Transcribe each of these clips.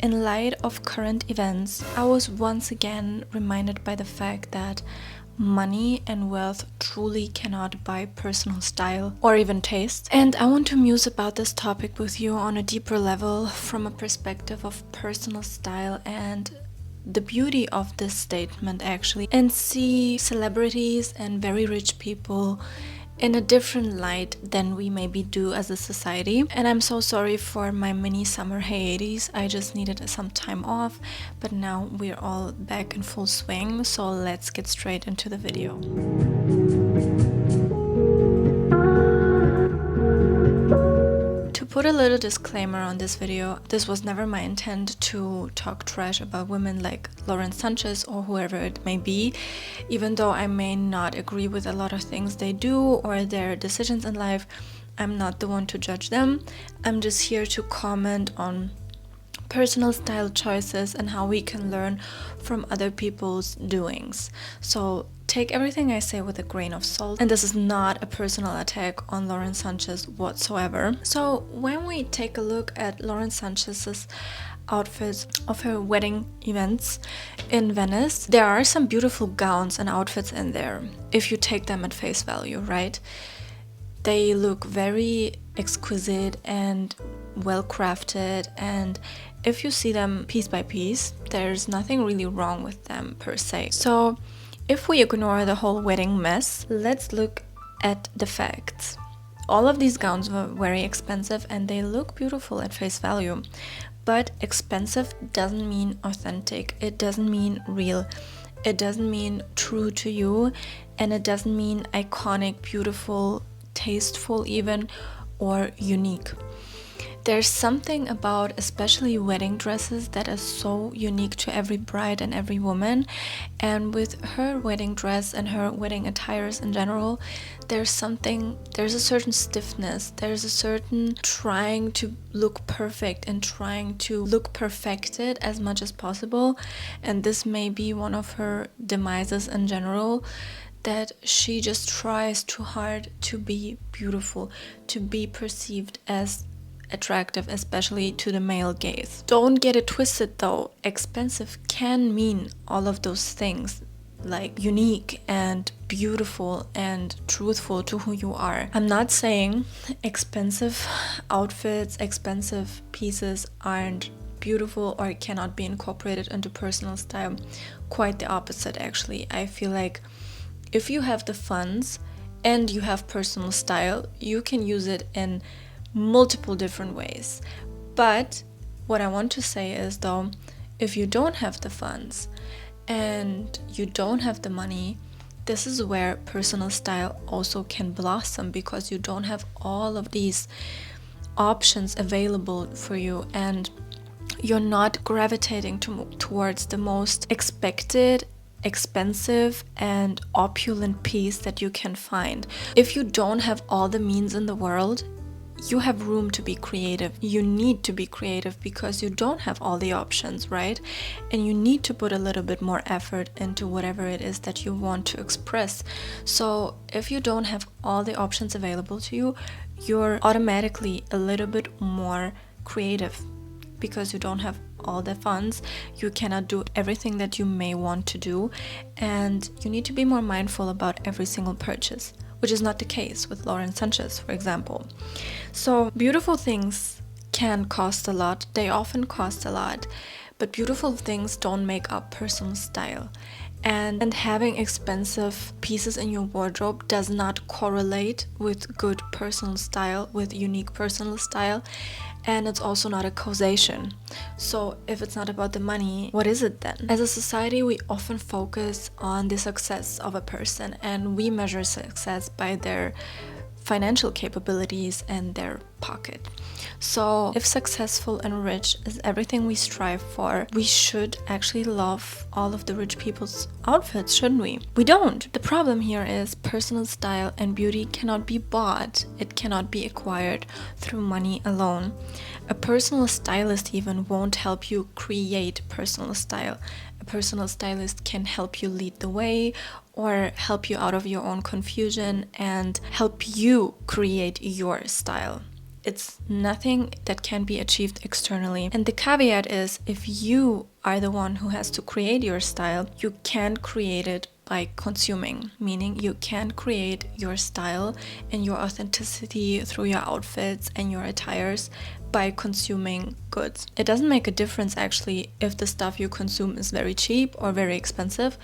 In light of current events, I was once again reminded by the fact that money and wealth truly cannot buy personal style or even taste. And I want to muse about this topic with you on a deeper level from a perspective of personal style and the beauty of this statement actually, and see celebrities and very rich people in a different light than we maybe do as a society. And I'm so sorry for my mini summer hiatus. I just needed some time off, but now we're all back in full swing, so let's get straight into the video. To put a little disclaimer on this video, this was never my intent to talk trash about women like Lauren Sanchez or whoever it may be, even though I may not agree with a lot of things they do or their decisions in life. I'm not the one to judge them. I'm just here to comment on personal style choices and how we can learn from other people's doings. So take everything I say with a grain of salt, and this is not a personal attack on Lauren Sanchez whatsoever. So when we take a look at Lauren Sanchez's outfits of her wedding events in Venice, there are some beautiful gowns and outfits in there if you take them at face value, right? They look very exquisite and well crafted, and if you see them piece by piece, there's nothing really wrong with them per se. So if we ignore the whole wedding mess, let's look at the facts. All of these gowns were very expensive and they look beautiful at face value. But expensive doesn't mean authentic. It doesn't mean real. It doesn't mean true to you. And it doesn't mean iconic, beautiful, tasteful even, or unique. There's something about especially wedding dresses that is so unique to every bride and every woman. And with her wedding dress and her wedding attires in general, there's a certain stiffness, there's a certain trying to look perfect and trying to look perfected as much as possible. And this may be one of her demises in general, that she just tries too hard to be beautiful, to be perceived as attractive, especially to the male gaze. Don't get it twisted though, expensive can mean all of those things, like unique and beautiful and truthful to who you are. I'm not saying expensive outfits, expensive pieces aren't beautiful or cannot be incorporated into personal style. Quite the opposite actually. I feel like if you have the funds and you have personal style, you can use it in multiple different ways. But what I want to say is though, if you don't have the funds and you don't have the money, this is where personal style also can blossom, because you don't have all of these options available for you and you're not gravitating towards the most expected, expensive and opulent piece that you can find. If you don't have all the means in the world, you have room to be creative. You need to be creative because you don't have all the options, right? And you need to put a little bit more effort into whatever it is that you want to express. So if you don't have all the options available to you, you're automatically a little bit more creative because you don't have all the funds. You cannot do everything that you may want to do, and you need to be more mindful about every single purchase, which is not the case with Lauren Sanchez, for example. So beautiful things can cost a lot. They often cost a lot, but beautiful things don't make up personal style. And having expensive pieces in your wardrobe does not correlate with good personal style, with unique personal style. And it's also not a causation. So if it's not about the money, what is it then? As a society, we often focus on the success of a person, and we measure success by their financial capabilities and their pocket. So if successful and rich is everything we strive for, we should actually love all of the rich people's outfits, shouldn't we? We don't. The problem here is personal style and beauty cannot be bought. It cannot be acquired through money alone. A personal stylist even won't help you create personal style. A personal stylist can help you lead the way or help you out of your own confusion and help you create your style. It's nothing that can be achieved externally. And the caveat is, if you are the one who has to create your style, you can't create it by consuming, meaning you can't create your style and your authenticity through your outfits and your attires by consuming goods. It doesn't make a difference actually if the stuff you consume is very cheap or very expensive.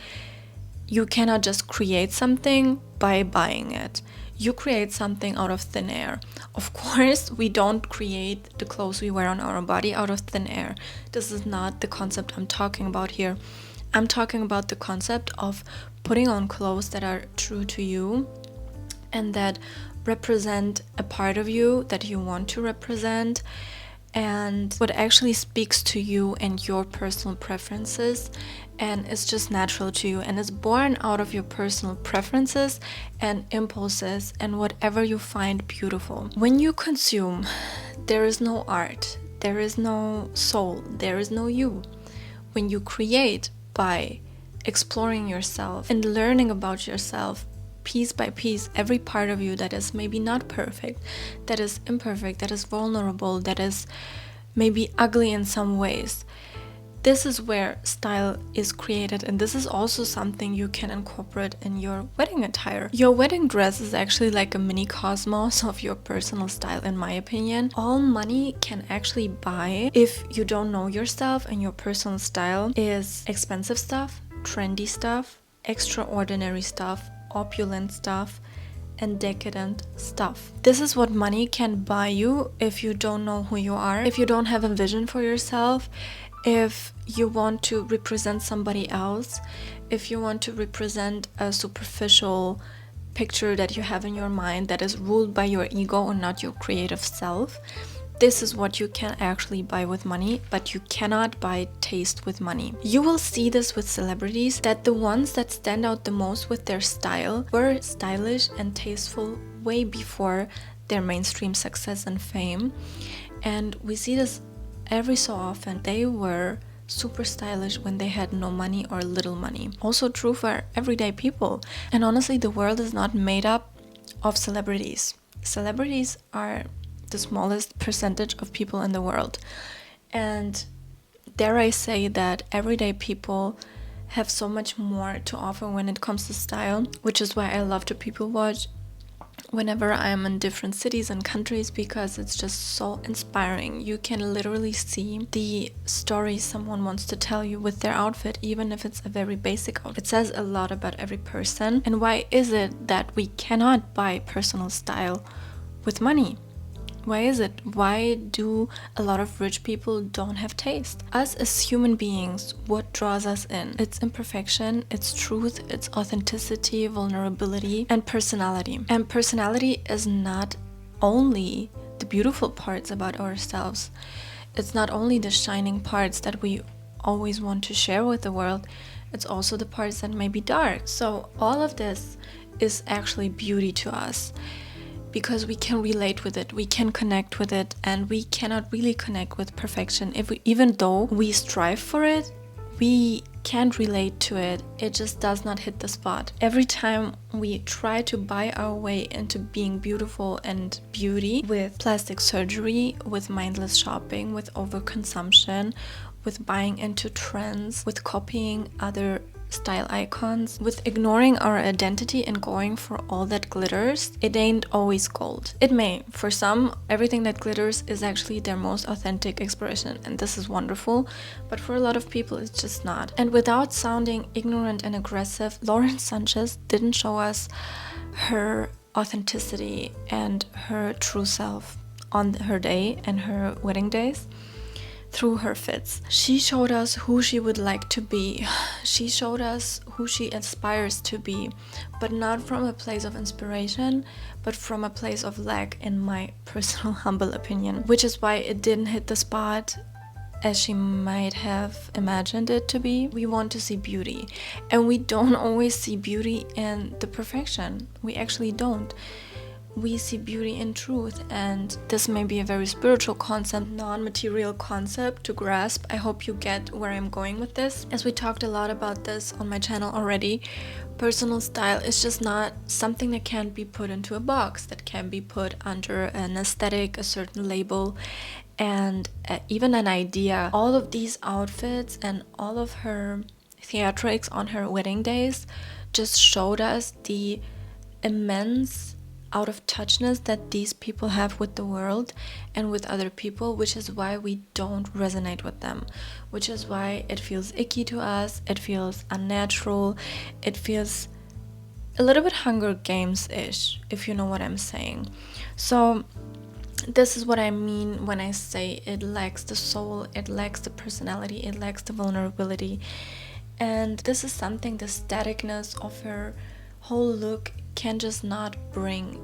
You cannot just create something by buying it. You create something out of thin air. Of course, we don't create the clothes we wear on our body out of thin air. This is not the concept I'm talking about here. I'm talking about the concept of putting on clothes that are true to you and that represent a part of you that you want to represent, and what actually speaks to you and your personal preferences, and it's just natural to you and is born out of your personal preferences and impulses and whatever you find beautiful. When you consume, there is no art, there is no soul, there is no you. When you create by exploring yourself and learning about yourself piece by piece, every part of you that is maybe not perfect, that is imperfect, that is vulnerable, that is maybe ugly in some ways, this is where style is created. And this is also something you can incorporate in your wedding attire. Your wedding dress is actually like a mini cosmos of your personal style, in my opinion. All money can actually buy, if you don't know yourself and your personal style, is expensive stuff, trendy stuff, extraordinary stuff, opulent stuff, and decadent stuff. This is what money can buy you if you don't know who you are, if you don't have a vision for yourself, if you want to represent somebody else, if you want to represent a superficial picture that you have in your mind that is ruled by your ego and not your creative self. This is what you can actually buy with money, but you cannot buy taste with money. You will see this with celebrities, that the ones that stand out the most with their style were stylish and tasteful way before their mainstream success and fame. And we see this every so often. They were super stylish when they had no money or little money. Also true for everyday people. And honestly, the world is not made up of celebrities. Celebrities are the smallest percentage of people in the world. And dare I say that everyday people have so much more to offer when it comes to style, which is why I love to people watch whenever I'm in different cities and countries, because it's just so inspiring. You can literally see the story someone wants to tell you with their outfit, even if it's a very basic outfit. It says a lot about every person. And why is it that we cannot buy personal style with money? Why is it? Why do a lot of rich people don't have taste? Us as human beings, what draws us in? It's imperfection, it's truth, it's authenticity, vulnerability, and personality. And personality is not only the beautiful parts about ourselves. It's not only the shining parts that we always want to share with the world. It's also the parts that may be dark. So all of this is actually beauty to us, because we can relate with it, we can connect with it, and we cannot really connect with perfection. Even though we strive for it, we can't relate to it. It just does not hit the spot. Every time we try to buy our way into being beautiful and beauty with plastic surgery, with mindless shopping, with overconsumption, with buying into trends, with copying other style icons, with ignoring our identity and going for all that glitters, it ain't always gold. It may. For some, everything that glitters is actually their most authentic expression, and this is wonderful, but for a lot of people it's just not. And without sounding ignorant and aggressive, Lauren Sanchez didn't show us her authenticity and her true self on her day and her wedding days. Through her fits. She showed us who she would like to be. She showed us who she aspires to be, but not from a place of inspiration, but from a place of lack, in my personal humble opinion, which is why it didn't hit the spot as she might have imagined it to be. We want to see beauty, and we don't always see beauty in the perfection. We actually don't. we see beauty in truth, and this may be a very spiritual concept, non-material concept to grasp. I hope you get where I'm going with this. As we talked a lot about this on my channel already, personal style is just not something that can be put into a box, that can be put under an aesthetic, a certain label, and even an idea. All of these outfits and all of her theatrics on her wedding days just showed us the immense out of touchness that these people have with the world and with other people, which is why we don't resonate with them, which is why it feels icky to us, it feels unnatural, it feels a little bit Hunger Games-ish, if you know what I'm saying. So this is what I mean when I say it lacks the soul, it lacks the personality, it lacks the vulnerability. And this is something the staticness of her whole look can just not bring.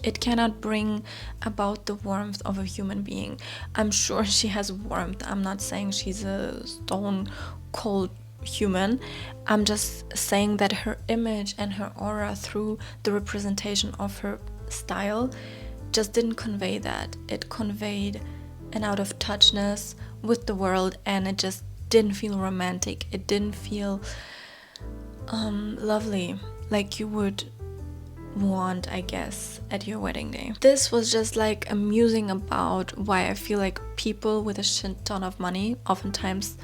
It cannot bring about the warmth of a human being. I'm sure she has warmth. I'm not saying she's a stone cold human. I'm just saying that her image and her aura through the representation of her style just didn't convey that. It conveyed an out of touchness with the world, and it just didn't feel romantic. It didn't feel lovely, like you would want, I guess, at your wedding day. This was just like a musing about why I feel like people with a shit ton of money oftentimes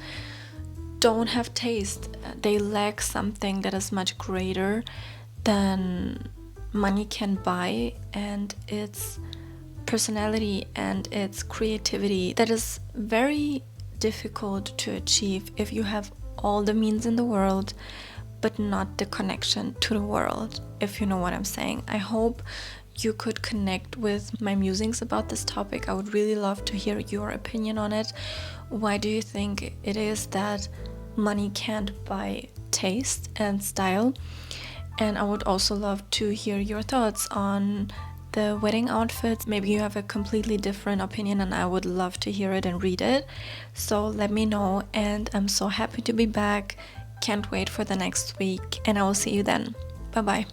don't have taste. They lack something that is much greater than money can buy, and it's personality and its creativity that is very difficult to achieve if you have all the means in the world but not the connection to the world, if you know what I'm saying. I hope you could connect with my musings about this topic. I would really love to hear your opinion on it. Why do you think it is that money can't buy taste and style? And I would also love to hear your thoughts on the wedding outfits. Maybe you have a completely different opinion and I would love to hear it and read it. So let me know, and I'm so happy to be back. Can't wait for the next week, and I will see you then. Bye bye.